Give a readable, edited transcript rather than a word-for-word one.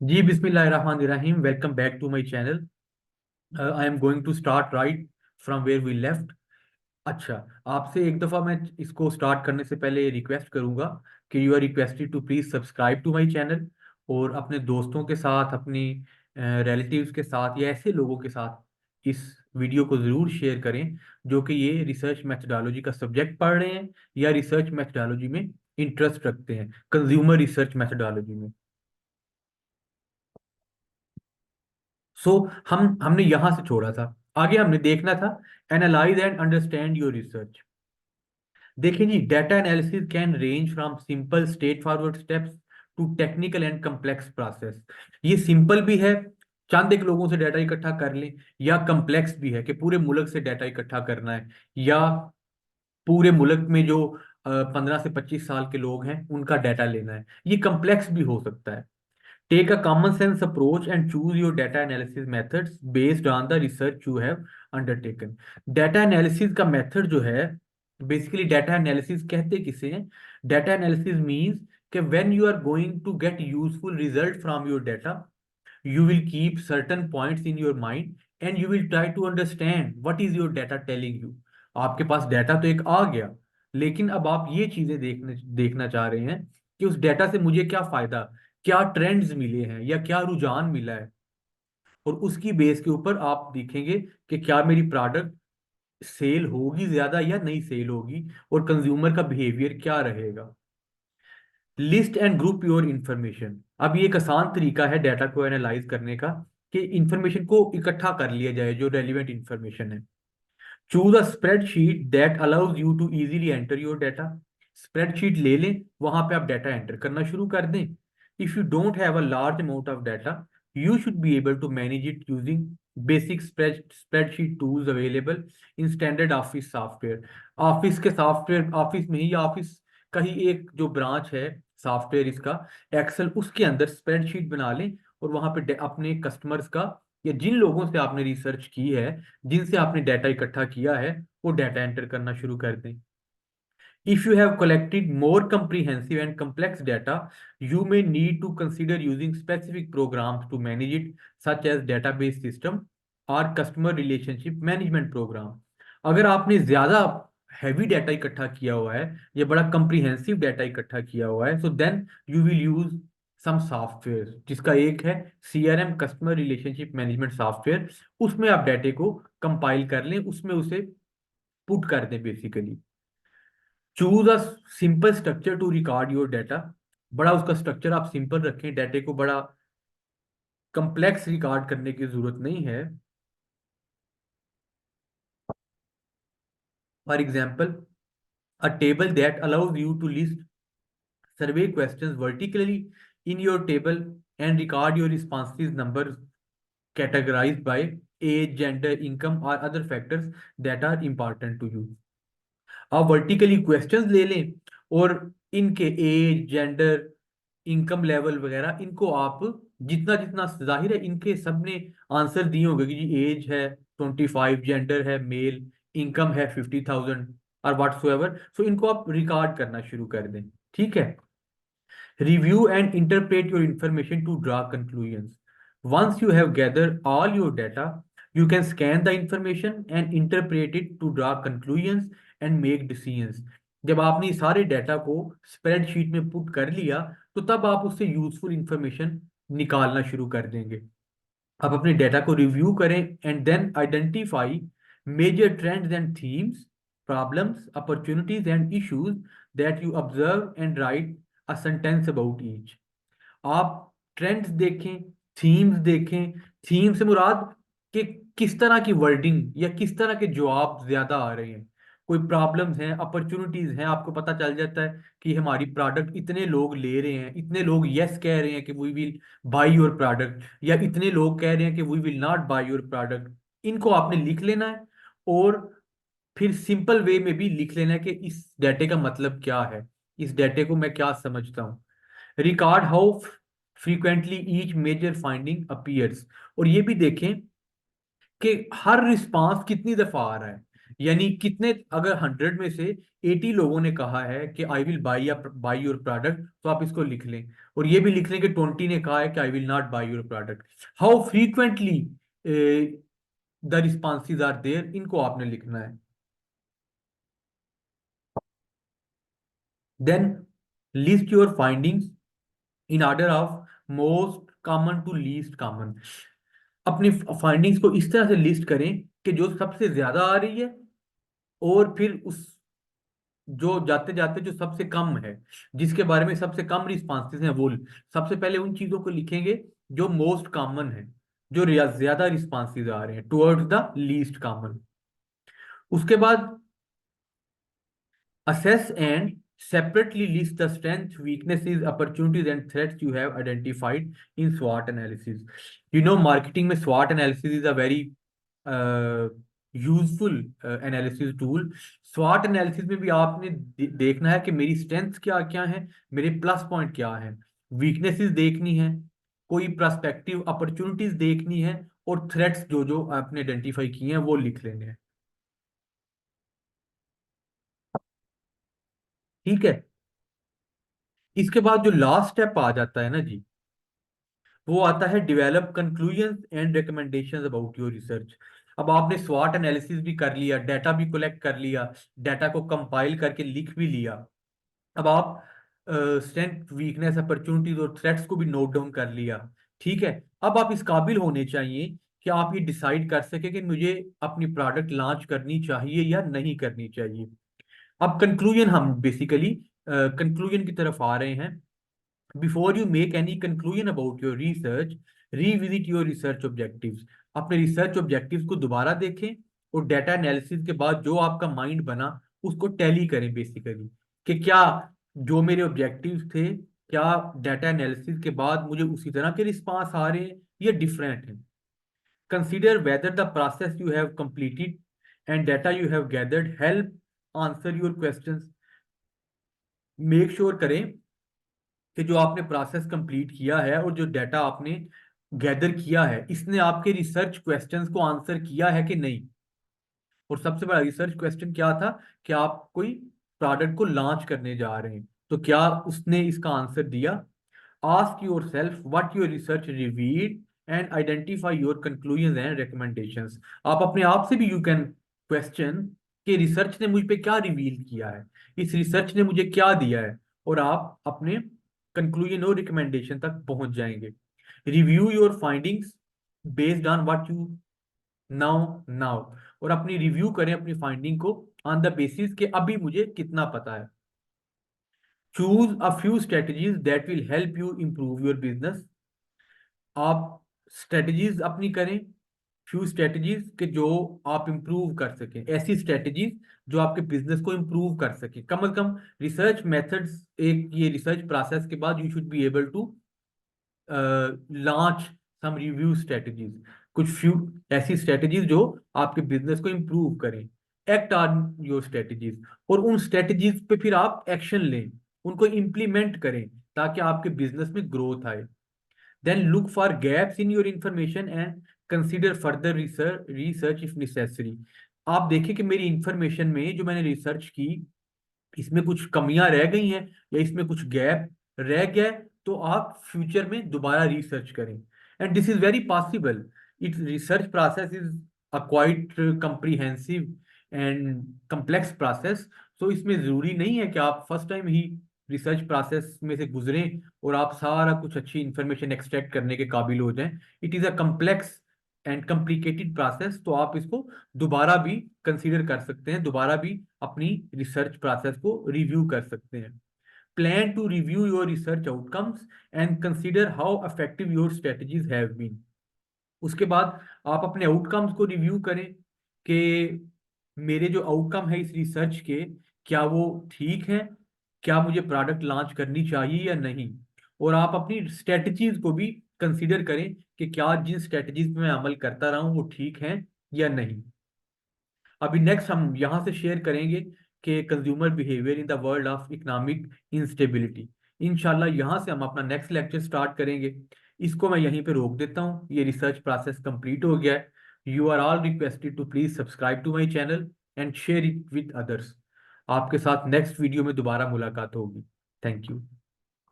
जी बिस्मिल्लाहिर्रहमानिर्रहीम। Welcome back to my channel. I am going to start right from where we left. अच्छा, आपसे एक दफ़ा मैं इसको स्टार्ट करने से पहले रिक्वेस्ट करूंगा कि you are requested to please subscribe to my channel, और अपने दोस्तों के साथ, अपनी रिलेटिव्स के साथ या ऐसे लोगों के साथ इस वीडियो को ज़रूर शेयर करें जो कि ये रिसर्च मैथडोलॉजी का सब्जेक्ट पढ़ रहे हैं या रिसर्च मैथडोलॉजी में इंटरेस्ट रखते हैं, कंज्यूमर रिसर्च मैथडोलॉजी में। सो हमने यहां से छोड़ा था, आगे हमने देखना था analyse and understand your research. देखिए जी, data analysis can range from simple straightforward steps to technical and complex process. ये सिंपल भी है, चंद एक लोगों से डाटा इकट्ठा कर लें, या कम्प्लेक्स भी है कि पूरे मुल्क से डाटा इकट्ठा करना है, या पूरे मुल्क में जो 15 से 25 साल के लोग हैं उनका डाटा लेना है। ये कम्प्लेक्स भी हो सकता है। Take a common sense approach and choose your data analysis methods based on the research you have undertaken. Data analysis का method जो है, basically data analysis कहते किसे हैं? Data analysis means कि when you are going to get useful result from your data, you will keep certain points in your mind and you will try to understand what is your data telling you. आपके पास data तो एक आ गया, लेकिन अब आप ये चीजें देखने देखना चाह रहे हैं कि उस डाटा से मुझे क्या फायदा, क्या ट्रेंड्स मिले हैं या क्या रुझान मिला है, और उसकी बेस के ऊपर आप देखेंगे कि क्या मेरी प्रोडक्ट सेल होगी ज्यादा या नहीं सेल होगी, और कंज्यूमर का बिहेवियर क्या रहेगा। List and group your information. अब ये एक आसान तरीका है डाटा को एनालाइज करने का, कि इंफॉर्मेशन को इकट्ठा कर लिया जाए जो रेलिवेंट इंफॉर्मेशन है। Choose a spreadsheet that allows you to easily enter your data. Spreadsheet ले लें, वहां पे आप डाटा एंटर करना शुरू कर दें। If you don't have a large amount of data, you should be able to manage it using basic spreadsheet tools available in standard office software. Office के सॉफ्टवेयर, ऑफिस में ही या ऑफिस का ही एक जो ब्रांच है सॉफ्टवेयर इसका, Excel, उसके अंदर स्प्रेडशीट बना लें, और वहां पे अपने कस्टमर्स का या जिन लोगों से आपने रिसर्च की है, जिनसे आपने डाटा इकट्ठा किया है, वो डाटा एंटर करना शुरू कर दें। If you have collected more comprehensive and complex data, you may need to consider using specific programs to manage it, such as database system or customer relationship management program. अगर आपने ज्यादा heavy data इकट्ठा किया हुआ है या बड़ा comprehensive data इकट्ठा किया हुआ है, so then you will use some software, जिसका एक है CRM, customer relationship management software. उसमें आप डाटे को कंपाइल कर लें, उसमें उसे पुट कर दें basically. Choose a simple structure to record your data. बड़ा उसका स्ट्रक्चर आप सिंपल रखें, डाटे को बड़ा कम्प्लेक्स रिकॉर्ड करने की जरूरत नहीं है। For example, a table that allows you to list survey questions vertically in your table and record your responses numbers categorized by age, gender, income or other factors that are important to you। आप vertically questions ले लें, और इनके as, gender, income level वगैरह, इनको आप जितना जितना, जाहिर है इनके सब ने आंसर दिए होंगे कि जी एज है 25, जेंडर है मेल, इनकम है 50,000 और व्हाट्सोएवर, सो इनको आप रिकॉर्ड करना शुरू कर दें। ठीक है। Review and interpret your information to draw conclusions. Once you have gathered all your data, you can scan the information and interpret it to draw conclusions and make decisions. जब आपने सारे डाटा को स्प्रेडशीट में put कर लिया, तो तब आप उससे यूजफुल इंफॉर्मेशन निकालना शुरू कर देंगे। आप अपने डेटा को रिव्यू करें and then identify major trends and themes, problems, opportunities and issues that you observe and write a sentence about each. आप ट्रेंड्स देखें, थीम्स देखें। थीम से मुराद कि किस तरह की वर्डिंग या किस तरह के जवाब ज्यादा आ रहे हैं। कोई प्रॉब्लम्स हैं, अपॉर्चुनिटीज हैं, आपको पता चल जाता है कि हमारी प्रोडक्ट इतने लोग ले रहे हैं, इतने लोग यस कह रहे हैं कि we will buy your product, या इतने लोग कह रहे हैं कि we will not buy your product. इनको आपने लिख लेना है, और फिर सिंपल वे में भी लिख लेना है कि इस डाटे का मतलब क्या है, इस डाटे को मैं क्या समझता हूँ। Record how frequently each major finding appears. और ये भी देखें कि हर रिस्पांस कितनी दफा आ रहा है। यानी कितने, अगर 100 में से 80 लोगों ने कहा है कि आई विल बाई या बाई योर प्रोडक्ट, तो आप इसको लिख लें। और ये भी लिख लें कि 20 ने कहा है कि I will not buy your product. How frequently the responses are there, इनको आपने लिखना है। Then list your findings in order of most common to least common. अपनी फाइंडिंग्स को इस तरह से लिस्ट करें कि जो सबसे ज्यादा आ रही है, और फिर उस जो जाते जाते जो सबसे कम है, जिसके बारे में सबसे कम रिस्पॉन्सेज हैं, वो सबसे पहले उन चीजों को लिखेंगे जो मोस्ट कॉमन है, जो ज्यादा रिस्पॉन्सेज आ रहे हैं, टुवर्ड्स द लीस्ट कॉमन। उसके बाद assess and separately list the strengths, weaknesses, opportunities, and threats you have identified in SWOT analysis. You know, marketing में SWOT analysis is a very uh, useful analysis tool. SWOT analysis में भी आपने देखना है कि मेरी स्ट्रेंथ्स क्या क्या है, मेरे प्लस पॉइंट क्या है, वीकनेसेस देखनी है, कोई प्रस्पेक्टिव अपॉर्चुनिटीज देखनी है, और थ्रेट्स जो जो आपने आइडेंटिफाई किए हैं वो लिख लेने हैं। ठीक है। इसके बाद जो लास्ट स्टेप आ जाता है ना जी, वो आता है develop conclusion and recommendations about your research. अब आपने स्वॉट एनालिसिस भी कर लिया, डाटा भी कलेक्ट कर लिया, डाटा को कंपाइल करके लिख भी लिया। अब आप स्ट्रेंथ, वीकनेस, अपॉर्चुनिटीज और थ्रेट्स को भी नोट डाउन कर लिया। ठीक है। अब आप इस काबिल होने चाहिए कि आप ये डिसाइड कर सके कि मुझे अपनी प्रोडक्ट लॉन्च करनी चाहिए या नहीं करनी चाहिए। अब कंक्लूजन, हम बेसिकली कंक्लूजन की तरफ आ रहे हैं। Before you make any conclusion about your research, revisit your research objectives. अपने रिसर्च ऑब्जेक्टिव्स को दोबारा देखें, और डाटा एनालिसिस के बाद जो आपका माइंड बना उसको टैली करें बेसिकली, कि क्या जो मेरे ऑब्जेक्टिव्स थे, क्या डाटा एनालिसिस के बाद मुझे उसी तरह के रिस्पांस आ रहे हैं या डिफरेंट हैं। Consider whether the process you have completed and data you have gathered help answer your questions. Make sure करें कि जो आपने प्रोसेस कंप्लीट किया है और जो डाटा आपने गैदर किया है, इसने आपके रिसर्च क्वेश्चंस को आंसर किया है कि नहीं। और सबसे बड़ा रिसर्च क्वेश्चन क्या था, कि आप कोई प्रोडक्ट को लॉन्च करने जा रहे हैं, तो क्या उसने इसका आंसर दिया। Ask your self what your research revealed and identify your conclusion and recommendations. आप अपने आप से भी यू कैन क्वेश्चन कि रिसर्च ने मुझ पे क्या रिवील किया है, इस रिसर्च ने मुझे क्या दिया है, और आप अपने कंक्लूजन और रिकमेंडेशन तक पहुंच जाएंगे। Review your findings based on what you now now. और अपनी रिव्यू करें अपनी फाइंडिंग को ऑन द बेसिस कि अभी मुझे कितना पता है। Choose a few strategies that will help you improve your business. आप स्ट्रेटजीज अपनी करें, फ्यू स्ट्रेटजीज के जो आप इंप्रूव कर सकें, ऐसी स्ट्रेटजीज जो आपके बिजनेस को इंप्रूव कर सके। कम से कम रिसर्च मेथड्स, एक ये रिसर्च प्रोसेस के बाद you should be able to launch some review strategies, कुछ फ्यू ऐसी स्ट्रेटजीज जो आपके बिजनेस को इंप्रूव करें। एक्ट ऑन योर स्ट्रेटजीज, और उन स्ट्रेटजीज पे फिर आप एक्शन लें, उनको इम्प्लीमेंट करें, ताकि आपके बिजनेस में ग्रोथ आए। Then look for gaps in your information and consider further research if necessary. आप देखें कि मेरी इंफॉर्मेशन में जो मैंने रिसर्च की, इसमें कुछ कमियां रह गई हैं या इसमें कुछ गैप रह गया है, तो आप फ्यूचर में दोबारा रिसर्च करें। And this is very possible. It research process is a quite comprehensive and complex process. तो इसमें जरूरी नहीं है कि आप फर्स्ट टाइम ही रिसर्च प्रोसेस में से गुजरें और आप सारा कुछ अच्छी इंफॉर्मेशन एक्सट्रैक्ट करने के काबिल हो जाएं। It is a complex and complicated process, तो आप इसको दोबारा भी कंसीडर कर सकते हैं, दोबारा भी अपनी रिसर्च प्रोसेस को रिव्यू कर सकते हैं। Plan to review your research outcomes and consider how effective your strategies have been. उसके बाद आप अपने आउटकम्स को रिव्यू करें कि मेरे जो आउटकम है इस रिसर्च के, क्या वो ठीक है, क्या मुझे प्रोडक्ट लॉन्च करनी चाहिए या नहीं। और आप अपनी स्ट्रेटजीज को भी कंसीडर करें कि क्या जिन स्ट्रेटजीज पे मैं अमल करता रहा हूं वो ठीक है या नहीं। अभी नेक्स्ट हम यहाँ से शेयर करेंगे कि consumer behaviour in the world of economic instability. इंशाल्लाह यहाँ से हम अपना नेक्स्ट लेक्चर स्टार्ट करेंगे। इसको मैं यहीं पे रोक देता हूँ, ये रिसर्च प्रोसेस कंप्लीट हो गया है। You are all requested to please subscribe to my channel and share it with others. आपके साथ नेक्स्ट वीडियो में दोबारा मुलाकात होगी। Thank you.